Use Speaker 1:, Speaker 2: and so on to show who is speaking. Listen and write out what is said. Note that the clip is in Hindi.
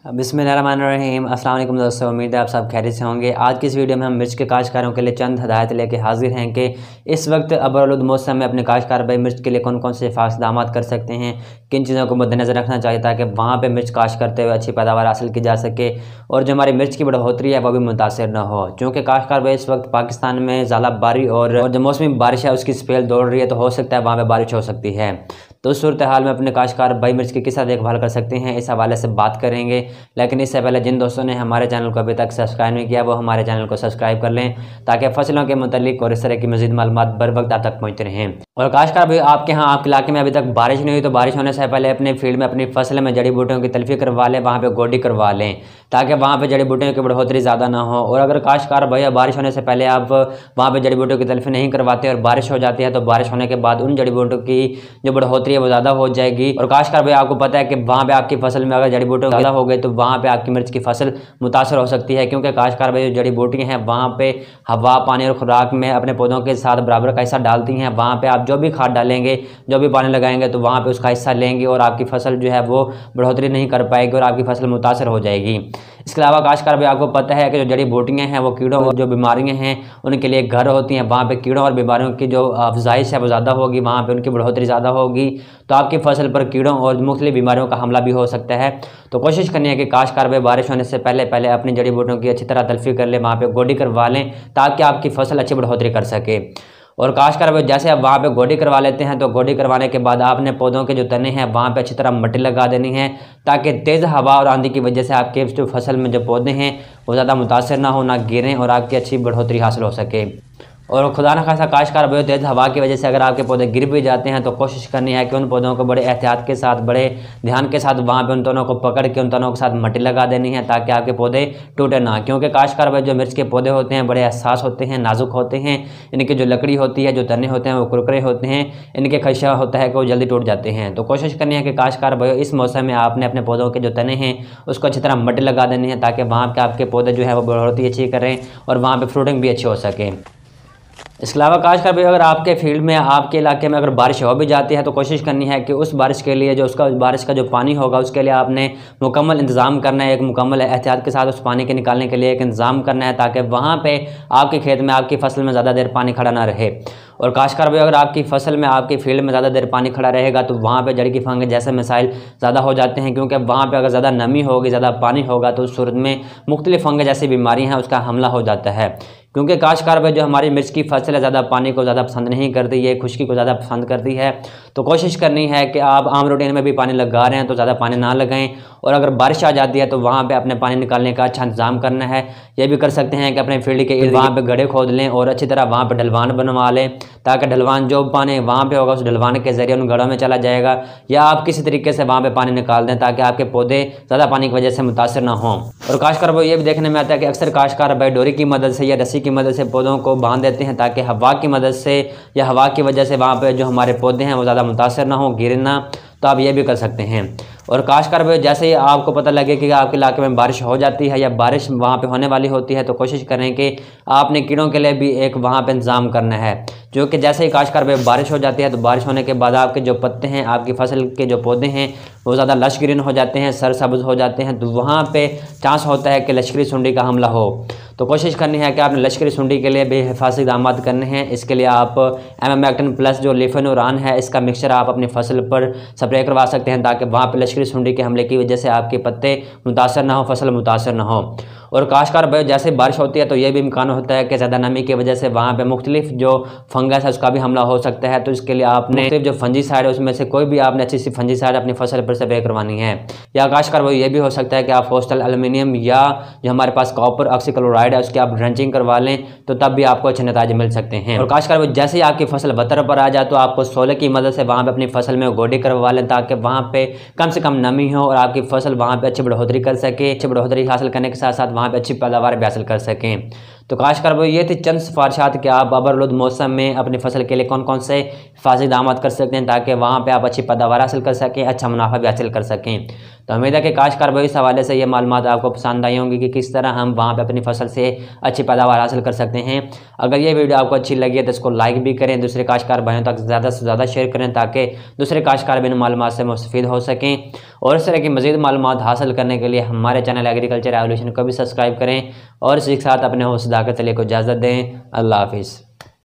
Speaker 1: बिस्मिल्लाहिर्रहमानिर्रहीम। अस्सलाम वालेकुम दोस्तों, उम्मीद है आप सब खैरियत से होंगे। आज की इस वीडियो में हम मिर्च के काश्तकारों के लिए चंद हदायत लेके हाजिर हैं कि इस वक्त अबरआलुद मौसम में अपने काश्तकार भाई मिर्च के लिए कौन कौन से हिफाज़ती इक़दाम कर सकते हैं, किन चीज़ों को मद्देनज़र रखना चाहिए ताकि वहाँ पर मिर्च काश्त करते हुए अच्छी पैदावार हासिल की जा सके और जो हमारी मिर्च की बढ़ोतरी है वह भी मुतासर न हो। चूँकि काश्तकार भाई इस वक्त पाकिस्तान में ज़्यादाबारी और जो मौसमी बारिश है उसकी स्पेल दौड़ रही है, तो हो सकता है वहाँ पर बारिश हो सकती है। तो उस सूरत हाल में अपने काश्तकार भाई मिर्च की किस तरह देखभाल कर सकते हैं, इस हवाले से बात करेंगे। लेकिन इससे पहले जिन दोस्तों ने हमारे चैनल को अभी तक सब्सक्राइब नहीं किया वो हमारे चैनल को सब्सक्राइब कर लें ताकि फसलों के मुतालिक और इस तरह की मज़ीद मालूमात बर वक्त आप तक पहुँचते रहें। और काश्तकार भाई आपके यहाँ आपके इलाके में अभी तक बारिश नहीं हुई तो बारिश होने से पहले अपने फील्ड में अपनी फसल में जड़ी बूटियों की तलफी करवा लें, वहाँ पर गोडी करवा लें ताकि वहाँ पर जड़ी बूटियों की बढ़ोतरी ज़्यादा ना हो। और अगर काश्तकार भाई बारिश होने से पहले आप वहाँ पर जड़ी बूटियों की तलफी नहीं करवाते और बारिश हो जाती है तो बारिश होने के बाद उन जड़ी बूटियों की जो बढ़ोतरी है वो ज़्यादा हो जाएगी। और काश्तकार भाई आपको पता है कि वहाँ पे आपकी फसल में अगर जड़ी बूटियाँ ज़्यादा हो गई तो वहाँ पे आपकी मिर्च की फसल मुतासर हो सकती है, क्योंकि काश्तकार भाई जो जड़ी बूटियाँ हैं वहाँ पे हवा, पानी और खुराक में अपने पौधों के साथ बराबर का हिस्सा डालती हैं। वहाँ पे आप जो भी खाद डालेंगे, जो भी पानी लगाएंगे तो वहाँ पे उसका हिस्सा लेंगे और आपकी फसल जो है वो बढ़ोतरी नहीं कर पाएगी और आपकी फसल मुतासर हो जाएगी। इसके अलावा काश्तकार भाई आपको पता है कि जो जड़ी बूटियाँ हैं वो कीड़ों और जो बीमारियाँ हैं उनके लिए घर होती हैं। वहाँ पे कीड़ों और बीमारियों की जो अफजाइश है वो ज़्यादा होगी, वहाँ पे उनकी बढ़ोतरी ज़्यादा होगी, तो आपकी फसल पर कीड़ों और मुख्तलिफ बीमारियों का हमला भी हो सकता है। तो कोशिश करनी है कि काश्तकार भाई बारिश होने से पहले अपनी जड़ी बूटियों की अच्छी तरह तलफी कर लें, वहाँ पे गोडी करवा लें ताकि आपकी फसल अच्छी बढ़ोतरी कर सके। और काश्तकार भाई जैसे आप वहाँ पे गोडी करवा लेते हैं तो गोडी करवाने के बाद आपने पौधों के जो तने हैं वहाँ पे अच्छी तरह मिट्टी लगा देनी है ताकि तेज़ हवा और आंधी की वजह से आपके जो फसल में जो पौधे हैं वो ज़्यादा मुतासर ना हो, ना गिरें और आपकी अच्छी बढ़ोतरी हासिल हो सके। और खुदा न खासा काश्तकार भाई तेज़ हवा की वजह से अगर आपके पौधे गिर भी जाते हैं तो कोशिश करनी है कि उन पौधों को बड़े एहतियात के साथ, बड़े ध्यान के साथ वहाँ पे उन तनों को पकड़ के उन तनों के साथ मिट्टी लगा देनी है ताकि आपके पौधे टूटे ना। क्योंकि काश्तकार भाई जो मिर्च के पौधे होते हैं बड़े हसास होते हैं, नाजुक होते हैं, इनकी जो लकड़ी होती है, जो तने होते हैं वो कुरकुरे होते हैं, इनके खदशा होता है कि वो जल्दी टूट जाते हैं। तो कोशिश करनी है कि काश्तकार भाई इस मौसम में आपने अपने पौधों के जो तने हैं उसको अच्छी तरह मिट्टी लगा देनी है ताकि वहाँ पर आपके पौधे जो है वो बढ़ोतरी अच्छी करें और वहाँ पर फ्रूटिंग भी अच्छी हो सके। इसके अलावा काश्तकार भाई अगर आपके फील्ड में, आपके इलाके में अगर बारिश हो भी जाती है तो कोशिश करनी है कि उस बारिश के लिए जो उसका बारिश का जो पानी होगा उसके लिए आपने मुकम्मल इंतज़ाम करना है, एक मुकम्मल एहतियात के साथ उस पानी के निकालने के लिए एक इंतज़ाम करना है ताकि वहाँ पे आपके खेत में, आपकी फसल में ज़्यादा देर पानी खड़ा ना रहे। और काश्तकार भाई अगर आपकी फसल में, आपकी फील्ड में ज़्यादा देर पानी खड़ा रहेगा तो वहाँ पे जड़ की फंगस जैसे मसाइल ज़्यादा हो जाते हैं, क्योंकि वहाँ पे अगर ज़्यादा नमी होगी, ज़्यादा पानी होगा तो उस सूरत में मुख्तलिफ फंगस जैसी बीमारियाँ हैं उसका हमला हो जाता है। क्योंकि काश्तकार भाई जो हमारी मिर्च की फसल है ज़्यादा पानी को ज़्यादा पसंद नहीं करती है, खुश्की को ज़्यादा पसंद करती है। तो कोशिश करनी है कि आप आम रूटीन में भी पानी लगा रहे हैं तो ज़्यादा पानी ना लगाएं और अगर बारिश आ जाती है तो वहाँ पे अपने पानी निकालने का अच्छा इंतजाम करना है। ये भी कर सकते हैं कि अपने फील्ड के इर्द वहाँ पे गड्ढे खोद लें और अच्छी तरह वहाँ पे ढलवान बनवा लें ताकि ढलवान जो पानी वहाँ पे होगा उस ढलवान के ज़रिए उन गढ़ों में चला जाएगा, या आप किसी तरीके से वहाँ पे पानी निकाल दें ताकि आपके पौधे ज़्यादा पानी की वजह से मुतासर ना हों। और काश्तकार भाई ये भी देखने में आता है कि अक्सर काश्तकार भाई डोरी की मदद से या रस्सी की मदद से पौधों को बांध देते हैं ताकि हवा की मदद से या हवा की वजह से वहाँ पे जो हमारे पौधे हैं वो ज़्यादा मुतासर ना हो, गिरे ना। तो आप ये भी कर सकते हैं। और काश्तकार भाई जैसे ही आपको पता लगे कि आपके इलाके में बारिश हो जाती है या बारिश वहाँ पे होने वाली होती है तो कोशिश करें कि आपने कीड़ों के लिए भी एक वहाँ पे इंतज़ाम करना है, जो कि जैसे ही काश्तकार भाई बारिश हो जाती है तो बारिश होने के बाद आपके जो पत्ते हैं, आपकी फसल के जो पौधे हैं वो ज़्यादा लश ग्रीन हो जाते हैं, सरसब्ज हो जाते हैं, तो वहाँ पे चांस होता है कि लश्करी सुंडी का हमला हो। तो कोशिश करनी है कि आपने लश्करी सुंडी के लिए भी हिफाज़ती इक़दाम करने हैं। इसके लिए आप एमामेक्टिन प्लस जो लिफेनुरान है इसका मिक्सचर आप अपनी फसल पर स्प्रे करवा सकते हैं ताकि वहाँ पर लश्करी सुंडी के हमले की वजह से आपके पत्ते मुतासर ना हो, फसल मुतासर ना हो। और काश्तकार भाई जैसे बारिश होती है तो ये भी इम्कान होता है कि ज़्यादा नमी की वजह से वहाँ पे मुख्तलिफ जो फंगस है उसका भी हमला हो सकता है। तो इसके लिए आपने मुख्तलिफ जो फंजीसाइड है उसमें से कोई भी आपने अच्छी सी फंजीसाइड अपनी फसल पर स्प्रे करवानी है। या काश्तकार भाई ये भी हो सकता है कि आप होस्टल एल्युमिनियम या जो हमारे पास कॉपर ऑक्सीक्लोराइड है उसकी आप ड्रेंचिंग करवा लें तो तब भी आपको अच्छे नतीजे मिल सकते हैं। और काश्तकार भाई जैसे ही आपकी फसल बतर पर आ जाए तो आपको सोलर की मदद से वहाँ पर अपनी फसल में गोडी करवा लें ताकि वहाँ पर कम से कम नमी हो और आपकी फसल वहाँ पर अच्छी बढ़ोतरी कर सके। अच्छी बढ़ोतरी हासिल करने के साथ साथ वहाँ पर अच्छी पैदावार भी हासिल कर सकें। तो काश्तकार भाई ये थी चंद सिफारिशात कि आप अबरआलुद मौसम में अपनी फसल के लिए कौन कौन से हिफाज़ती इक़दाम कर सकते हैं ताकि वहाँ पे आप अच्छी पैदावार हासिल कर सकें, अच्छा मुनाफा भी हासिल कर सकें। तो उम्मीद है कि काश्तकार भाई इस हवाले से ये मालूमात आपको पसंद आई होंगी कि किस तरह हम वहाँ पर अपनी फसल से अच्छी पैदावार हासिल कर सकते हैं। अगर ये वीडियो आपको अच्छी लगी है तो इसको लाइक भी करें, दूसरे काश्तकार भाइयों तक ज़्यादा से ज़्यादा शेयर करें ताकि दूसरे काश्तकार भी इन मालूमात से मुस्तफ़ीद हो सकें। और इस तरह की मज़ीद मालूमात हासिल करने के लिए हमारे चैनल एग्रीकल्चर एवोल्यूशन को भी सब्सक्राइब करें और इसी के साथ अपने हौसला के तले को इजाज़त दें। अल्लाह हाफिज़।